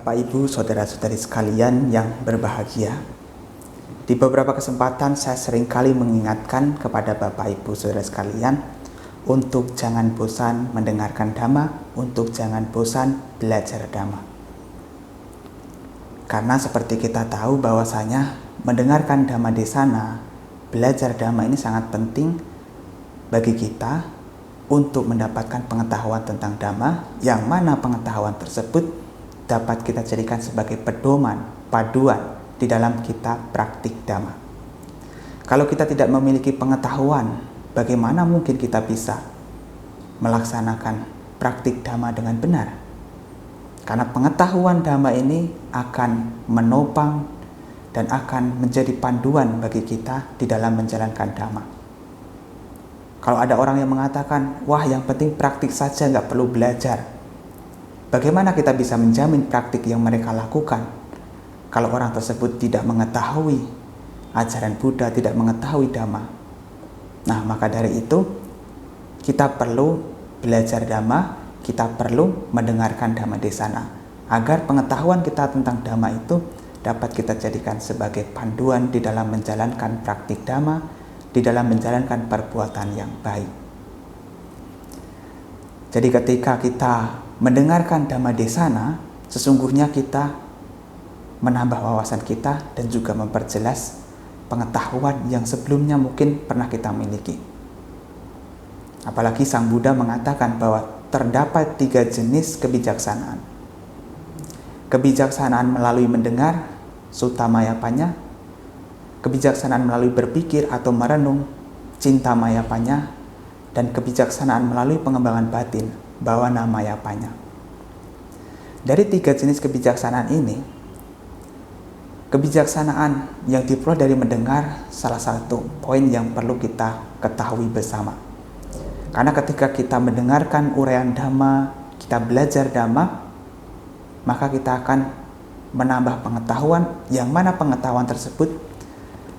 Bapak, Ibu, saudara-saudari sekalian yang berbahagia. Di beberapa kesempatan saya seringkali mengingatkan kepada Bapak, Ibu, saudara sekalian untuk jangan bosan mendengarkan dhamma, untuk jangan bosan belajar dhamma. Karena seperti kita tahu bahwasanya mendengarkan dhamma desana, belajar dhamma ini sangat penting bagi kita untuk mendapatkan pengetahuan tentang dhamma, yang mana pengetahuan tersebut dapat kita jadikan sebagai pedoman, paduan di dalam kita praktik dhamma. Kalau kita tidak memiliki pengetahuan, bagaimana mungkin kita bisa melaksanakan praktik dhamma dengan benar? Karena pengetahuan dhamma ini akan menopang dan akan menjadi panduan bagi kita di dalam menjalankan dhamma. Kalau ada orang yang mengatakan, wah yang penting praktik saja, nggak perlu belajar. Bagaimana kita bisa menjamin praktik yang mereka lakukan kalau orang tersebut tidak mengetahui ajaran Buddha, tidak mengetahui dhamma? Nah, maka dari itu kita perlu belajar dhamma, kita perlu mendengarkan dhamma desana, agar pengetahuan kita tentang dhamma itu dapat kita jadikan sebagai panduan di dalam menjalankan praktik dhamma, di dalam menjalankan perbuatan yang baik. Jadi ketika kita mendengarkan dhamma desana, sesungguhnya kita menambah wawasan kita dan juga memperjelas pengetahuan yang sebelumnya mungkin pernah kita miliki. Apalagi Sang Buddha mengatakan bahwa terdapat 3 jenis kebijaksanaan. Kebijaksanaan melalui mendengar, sutta mayapanya; kebijaksanaan melalui berpikir atau merenung, cinta mayapanya; dan kebijaksanaan melalui pengembangan batin, bhavana mayapanya. Dari 3 jenis kebijaksanaan ini, kebijaksanaan yang diperoleh dari mendengar salah satu poin yang perlu kita ketahui bersama. Karena ketika kita mendengarkan uraian dhamma, kita belajar dhamma, maka kita akan menambah pengetahuan, yang mana pengetahuan tersebut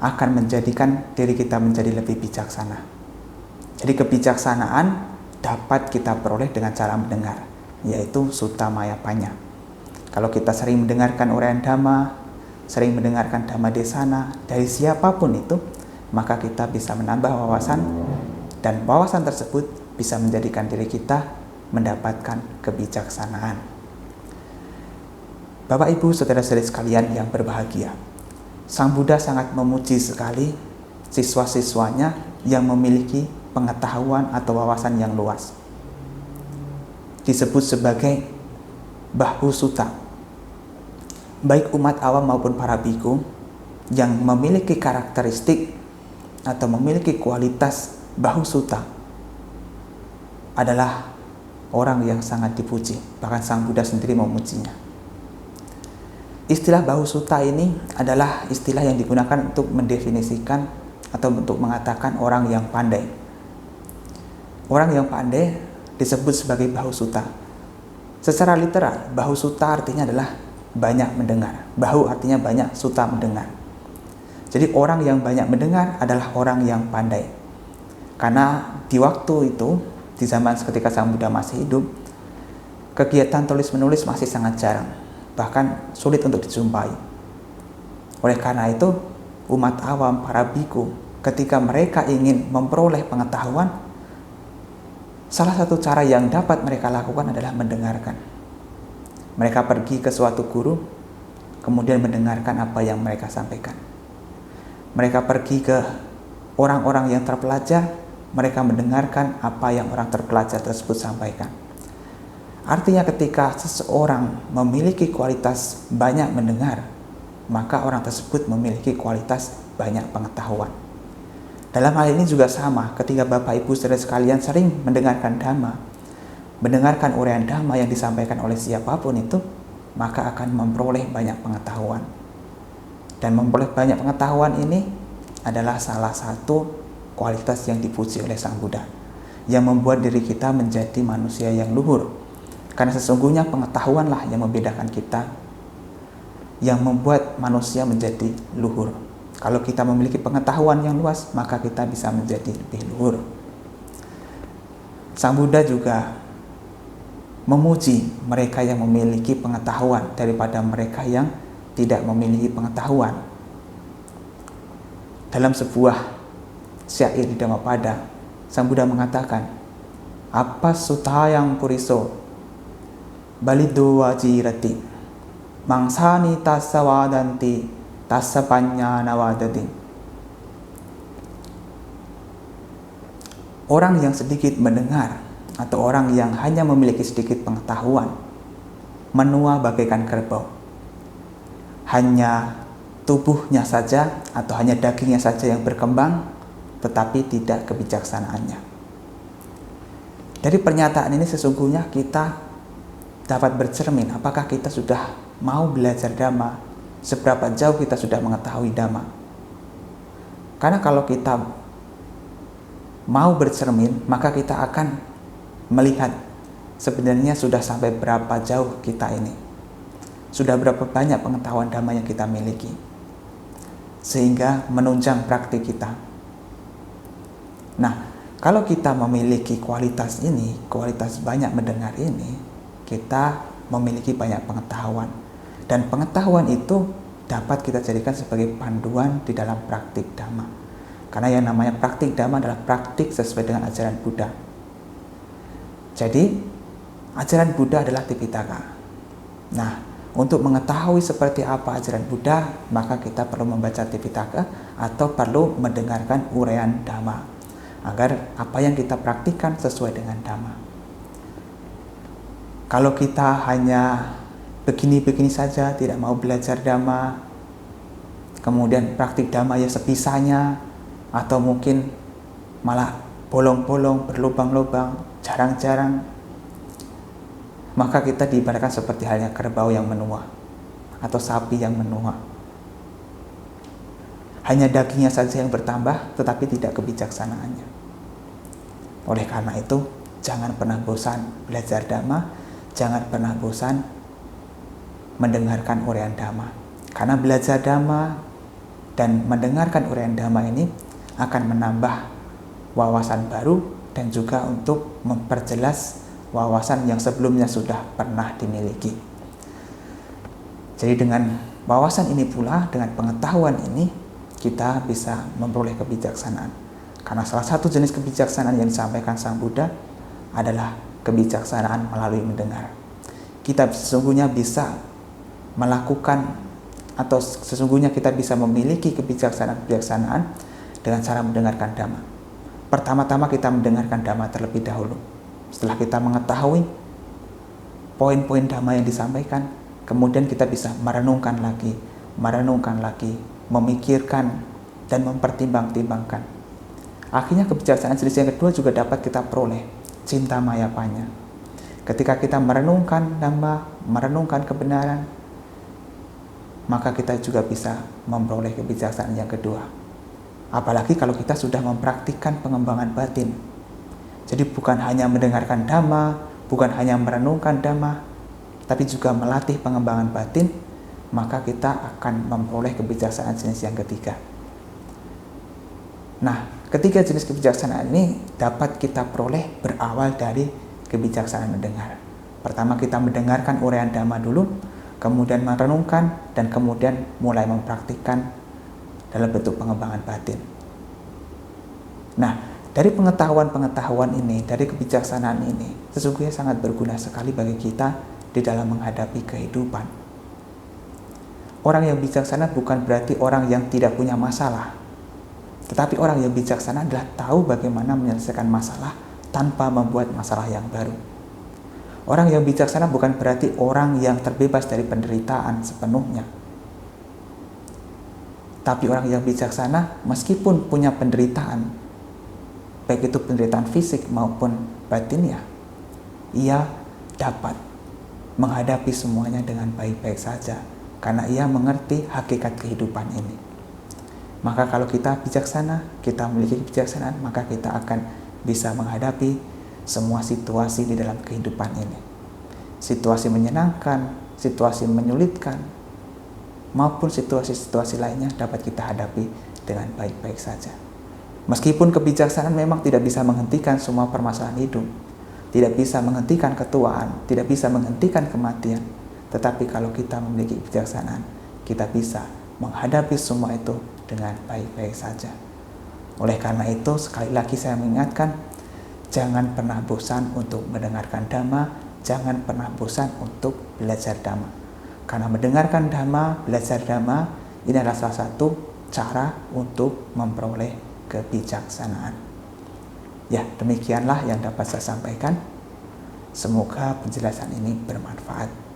akan menjadikan diri kita menjadi lebih bijaksana. Jadi kebijaksanaan dapat kita peroleh dengan cara mendengar, yaitu sutta mayapanya. Kalau kita sering mendengarkan uraian dhamma, sering mendengarkan dhamma desana dari siapapun itu, maka kita bisa menambah wawasan, dan wawasan tersebut bisa menjadikan diri kita mendapatkan kebijaksanaan. Bapak, Ibu, saudara-saudari sekalian yang berbahagia, Sang Buddha sangat memuji sekali siswa-siswanya yang memiliki pengetahuan atau wawasan yang luas. Disebut sebagai bahusutta. Baik umat awam maupun para biku yang memiliki karakteristik atau memiliki kualitas bahusutta adalah orang yang sangat dipuji. Bahkan Sang Buddha sendiri memujinya. Istilah bahusutta ini adalah istilah yang digunakan untuk mendefinisikan atau untuk mengatakan orang yang pandai. Orang yang pandai disebut sebagai bahusutta. Secara literal, bahusutta artinya adalah banyak mendengar. Bahu artinya banyak, sutta mendengar. Jadi orang yang banyak mendengar adalah orang yang pandai. Karena di waktu itu, di zaman ketika Sang Buddha masih hidup, kegiatan tulis-menulis masih sangat jarang, bahkan sulit untuk dijumpai. Oleh karena itu, umat awam, para biku, ketika mereka ingin memperoleh pengetahuan, salah satu cara yang dapat mereka lakukan adalah mendengarkan. Mereka pergi ke suatu guru, kemudian mendengarkan apa yang mereka sampaikan. Mereka pergi ke orang-orang yang terpelajar, mereka mendengarkan apa yang orang terpelajar tersebut sampaikan. Artinya ketika seseorang memiliki kualitas banyak mendengar, maka orang tersebut memiliki kualitas banyak pengetahuan. Dalam hal ini juga sama, ketika Bapak, Ibu, saudara sekalian sering mendengarkan dhamma, mendengarkan uraian dhamma yang disampaikan oleh siapapun itu, maka akan memperoleh banyak pengetahuan. Dan memperoleh banyak pengetahuan ini adalah salah satu kualitas yang dipuji oleh Sang Buddha, yang membuat diri kita menjadi manusia yang luhur. Karena sesungguhnya pengetahuanlah yang membedakan kita, yang membuat manusia menjadi luhur. Kalau kita memiliki pengetahuan yang luas, maka kita bisa menjadi lebih luhur. Sang Buddha juga memuji mereka yang memiliki pengetahuan daripada mereka yang tidak memiliki pengetahuan. Dalam sebuah syair di Dhammapada, Sang Buddha mengatakan, apa sutayang puriso balido wajirati mangsani tassa wadanti tassa panyana wadati. Orang yang sedikit mendengar atau orang yang hanya memiliki sedikit pengetahuan menua bagaikan kerbau. Hanya tubuhnya saja atau hanya dagingnya saja yang berkembang, tetapi tidak kebijaksanaannya. Dari pernyataan ini sesungguhnya kita dapat bercermin apakah kita sudah mau belajar Dhamma, seberapa jauh kita sudah mengetahui Dhamma. Karena kalau kita mau bercermin, maka kita akan melihat sebenarnya sudah sampai berapa jauh kita ini. Sudah berapa banyak pengetahuan Dhamma yang kita miliki. Sehingga menunjang praktik kita. Nah, kalau kita memiliki kualitas ini, kualitas banyak mendengar ini, kita memiliki banyak pengetahuan. Dan pengetahuan itu dapat kita jadikan sebagai panduan di dalam praktik Dhamma. Karena yang namanya praktik Dhamma adalah praktik sesuai dengan ajaran Buddha. Jadi, ajaran Buddha adalah Tipitaka. Nah, untuk mengetahui seperti apa ajaran Buddha, maka kita perlu membaca Tipitaka atau perlu mendengarkan uraian Dhamma, agar apa yang kita praktikkan sesuai dengan Dhamma. Kalau kita hanya begini-begini saja, tidak mau belajar Dhamma, kemudian praktik Dhamma ya sebisanya, atau mungkin malah bolong-bolong, berlubang-lubang, jarang-jarang, maka kita diibaratkan seperti halnya kerbau yang menua atau sapi yang menua. Hanya dagingnya saja yang bertambah, tetapi tidak kebijaksanaannya. Oleh karena itu, jangan pernah bosan belajar Dhamma, jangan pernah bosan mendengarkan uraian Dhamma. Karena belajar Dhamma dan mendengarkan uraian Dhamma ini akan menambah wawasan baru dan juga untuk memperjelas wawasan yang sebelumnya sudah pernah dimiliki. Jadi dengan wawasan ini pula, dengan pengetahuan ini, kita bisa memperoleh kebijaksanaan. Karena salah satu jenis kebijaksanaan yang disampaikan Sang Buddha adalah kebijaksanaan melalui mendengar. Kita sesungguhnya bisa melakukan atau sesungguhnya kita bisa memiliki kebijaksanaan dengan cara mendengarkan Dhamma. Pertama-tama kita mendengarkan Dhamma terlebih dahulu. Setelah kita mengetahui poin-poin Dhamma yang disampaikan, kemudian kita bisa merenungkan lagi, memikirkan dan mempertimbang-timbangkan. Akhirnya kebijaksanaan jenis yang kedua juga dapat kita peroleh, cinta mayapanya. Ketika kita merenungkan Dhamma, merenungkan kebenaran, maka kita juga bisa memperoleh kebijaksanaan yang kedua. Apalagi kalau kita sudah mempraktikkan pengembangan batin. Jadi bukan hanya mendengarkan Dhamma, bukan hanya merenungkan Dhamma, tapi juga melatih pengembangan batin, maka kita akan memperoleh kebijaksanaan jenis yang ketiga. Nah, ketiga jenis kebijaksanaan ini dapat kita peroleh berawal dari kebijaksanaan mendengar. Pertama kita mendengarkan uraian Dhamma dulu, kemudian merenungkan, dan kemudian mulai mempraktikkan dalam bentuk pengembangan batin. Nah, dari pengetahuan-pengetahuan ini, dari kebijaksanaan ini, sesungguhnya sangat berguna sekali bagi kita di dalam menghadapi kehidupan. Orang yang bijaksana bukan berarti orang yang tidak punya masalah, tetapi orang yang bijaksana adalah tahu bagaimana menyelesaikan masalah tanpa membuat masalah yang baru. Orang yang bijaksana bukan berarti orang yang terbebas dari penderitaan sepenuhnya. Tapi orang yang bijaksana meskipun punya penderitaan, baik itu penderitaan fisik maupun batinnya, ia dapat menghadapi semuanya dengan baik-baik saja karena ia mengerti hakikat kehidupan ini. Maka kalau kita bijaksana, kita memiliki kebijaksanaan, maka kita akan bisa menghadapi semua situasi di dalam kehidupan ini. Situasi menyenangkan, situasi menyulitkan, maupun situasi-situasi lainnya dapat kita hadapi dengan baik-baik saja. Meskipun kebijaksanaan memang tidak bisa menghentikan semua permasalahan hidup, tidak bisa menghentikan ketuaan, tidak bisa menghentikan kematian. Tetapi kalau kita memiliki kebijaksanaan, kita bisa menghadapi semua itu dengan baik-baik saja. Oleh karena itu, sekali lagi saya mengingatkan, jangan pernah bosan untuk mendengarkan Dhamma, jangan pernah bosan untuk belajar Dhamma. Karena mendengarkan Dhamma, belajar Dhamma, ini adalah salah satu cara untuk memperoleh kebijaksanaan. Ya, demikianlah yang dapat saya sampaikan. Semoga penjelasan ini bermanfaat.